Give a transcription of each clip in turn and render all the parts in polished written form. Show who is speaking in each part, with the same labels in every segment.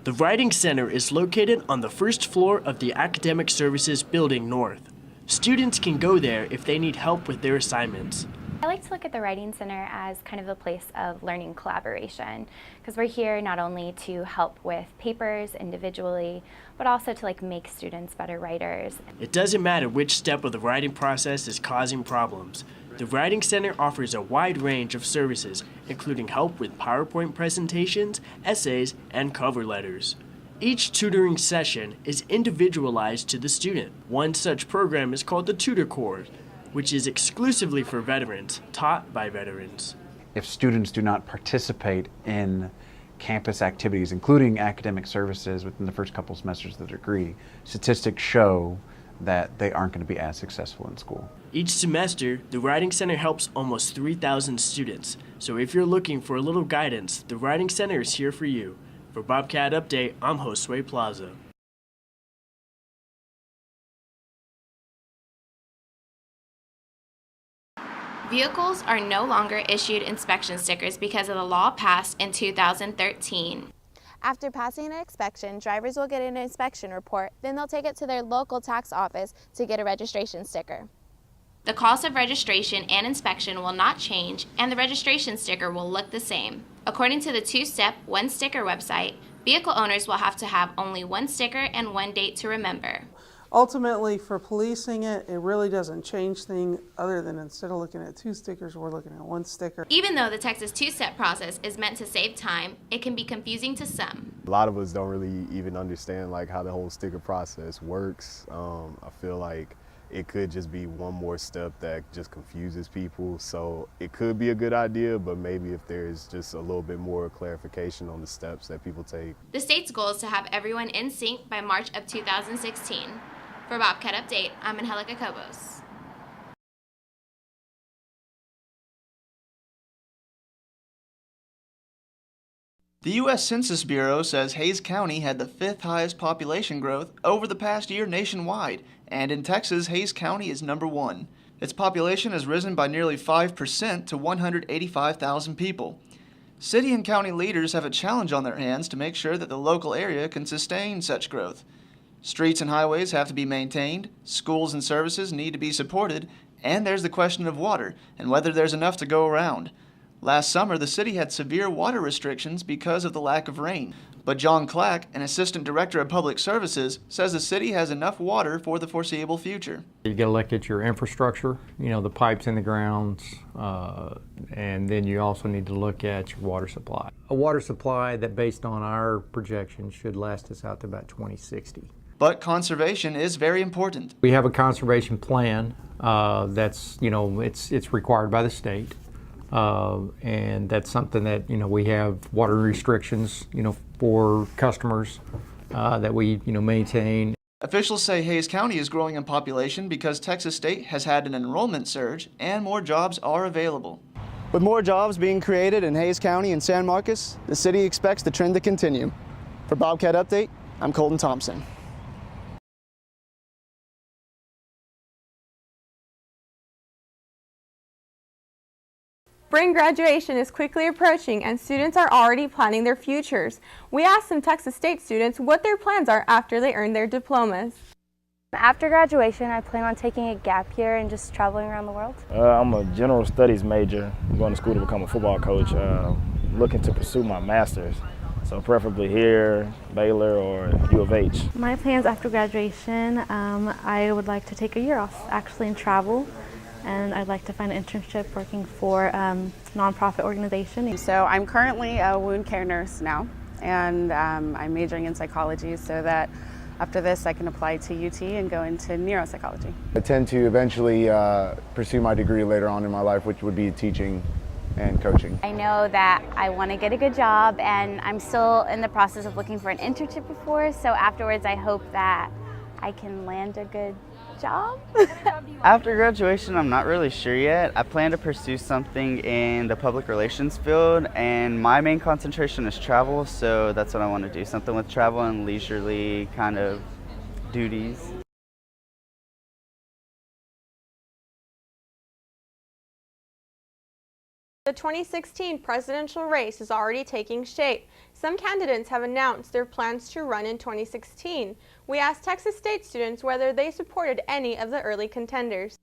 Speaker 1: The Writing Center is located on the first floor of the Academic Services Building North. Students can go there if they need help with their assignments.
Speaker 2: I like to look at the Writing Center as kind of a place of learning collaboration, because we're here not only to help with papers individually, but also to make students better writers.
Speaker 1: It doesn't matter which step of the writing process is causing problems. The Writing Center offers a wide range of services, including help with PowerPoint presentations, essays, and cover letters. Each tutoring session is individualized to the student. One such program is called the Tutor Course, which is exclusively for veterans, taught by veterans.
Speaker 3: If students do not participate in campus activities, including academic services within the first couple semesters of the degree, statistics show that they aren't going to be as successful in school.
Speaker 1: Each semester, the Writing Center helps almost 3,000 students. So if you're looking for a little guidance, the Writing Center is here for you. For Bobcat Update, I'm Josue Plaza.
Speaker 4: Vehicles are no longer issued inspection stickers because of the law passed in 2013.
Speaker 5: After passing an inspection, drivers will get an inspection report, then they'll take it to their local tax office to get a registration sticker.
Speaker 4: The cost of registration and inspection will not change, and the registration sticker will look the same. According to the two-step One Sticker website, vehicle owners will have to have only one sticker and one date to remember.
Speaker 6: Ultimately, for policing it, it really doesn't change things other than instead of looking at two stickers, we're looking at one sticker.
Speaker 4: Even though the Texas two-step process is meant to save time, it can be confusing to some.
Speaker 7: A lot of us don't really even understand how the whole sticker process works. I feel like it could just be one more step that just confuses people. So it could be a good idea, but maybe if there's just a little bit more clarification on the steps that people take.
Speaker 4: The state's goal is to have everyone in sync by March of 2016. For Bobcat Update, I'm Angelica Cobos.
Speaker 8: The U.S. Census Bureau says Hays County had the 5th highest population growth over the past year nationwide, and in Texas, Hays County is number 1. Its population has risen by nearly 5% to 185,000 people. City and county leaders have a challenge on their hands to make sure that the local area can sustain such growth. Streets and highways have to be maintained, schools and services need to be supported, and there's the question of water and whether there's enough to go around. Last summer, the city had severe water restrictions because of the lack of rain. But John Clack, an assistant director of public services, says the city has enough water for the foreseeable future.
Speaker 9: You got to look at your infrastructure, the pipes in the grounds, and then you also need to look at your water supply. A water supply that, based on our projections, should last us out to about 2060.
Speaker 8: But conservation is very important.
Speaker 9: We have a conservation plan that's, it's required by the state. And that's something that, we have water restrictions, for customers that we, maintain.
Speaker 8: Officials say Hays County is growing in population because Texas State has had an enrollment surge and more jobs are available.
Speaker 10: With more jobs being created in Hays County and San Marcos, the city expects the trend to continue. For Bobcat Update, I'm Colton Thompson.
Speaker 11: Spring graduation is quickly approaching and students are already planning their futures. We asked some Texas State students what their plans are after they earn their diplomas.
Speaker 12: After graduation, I plan on taking a gap year and just traveling around the world.
Speaker 13: I'm a general studies major. I'm going to school to become a football coach, looking to pursue my master's. So preferably here, Baylor, or U of H.
Speaker 12: My plans after graduation, I would like to take a year off actually and travel. And I'd like to find an internship working for a nonprofit organization.
Speaker 14: So I'm currently a wound care nurse now, and I'm majoring in psychology so that after this I can apply to UT and go into neuropsychology.
Speaker 15: I tend to eventually pursue my degree later on in my life, which would be teaching and coaching.
Speaker 16: I know that I want to get a good job, and I'm still in the process of looking for an internship before, so afterwards I hope that I can land a good job.
Speaker 17: After graduation, I'm not really sure yet. I plan to pursue something in the public relations field, and my main concentration is travel, so that's what I want to do, something with travel and leisurely kind of duties.
Speaker 11: The 2016 presidential race is already taking shape. Some candidates have announced their plans to run in 2016. We asked Texas State students whether they supported any of the early contenders.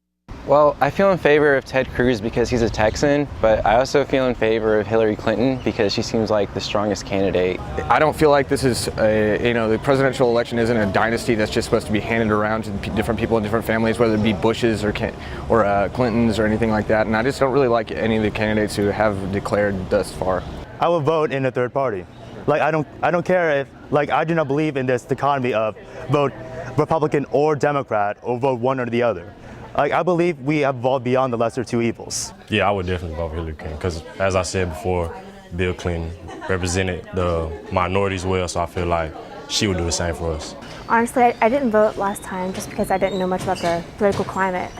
Speaker 18: Well, I feel in favor of Ted Cruz because he's a Texan, but I also feel in favor of Hillary Clinton because she seems like the strongest candidate.
Speaker 19: I don't feel like this is the presidential election isn't a dynasty that's just supposed to be handed around to different people in different families, whether it be Bushes or Clintons or anything like that. And I just don't really like any of the candidates who have declared thus far.
Speaker 20: I would vote in a third party. Like I don't care if I do not believe in this dichotomy of vote Republican or Democrat or vote one or the other. I believe we have evolved beyond the lesser two evils.
Speaker 21: Yeah, I would definitely vote for Hillary Clinton because, as I said before, Bill Clinton represented the minorities well, so I feel like she would do the same for us.
Speaker 22: Honestly, I didn't vote last time just because I didn't know much about the political climate.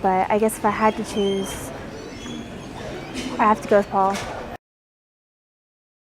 Speaker 22: But I guess if I had to choose, I have to go with Paul.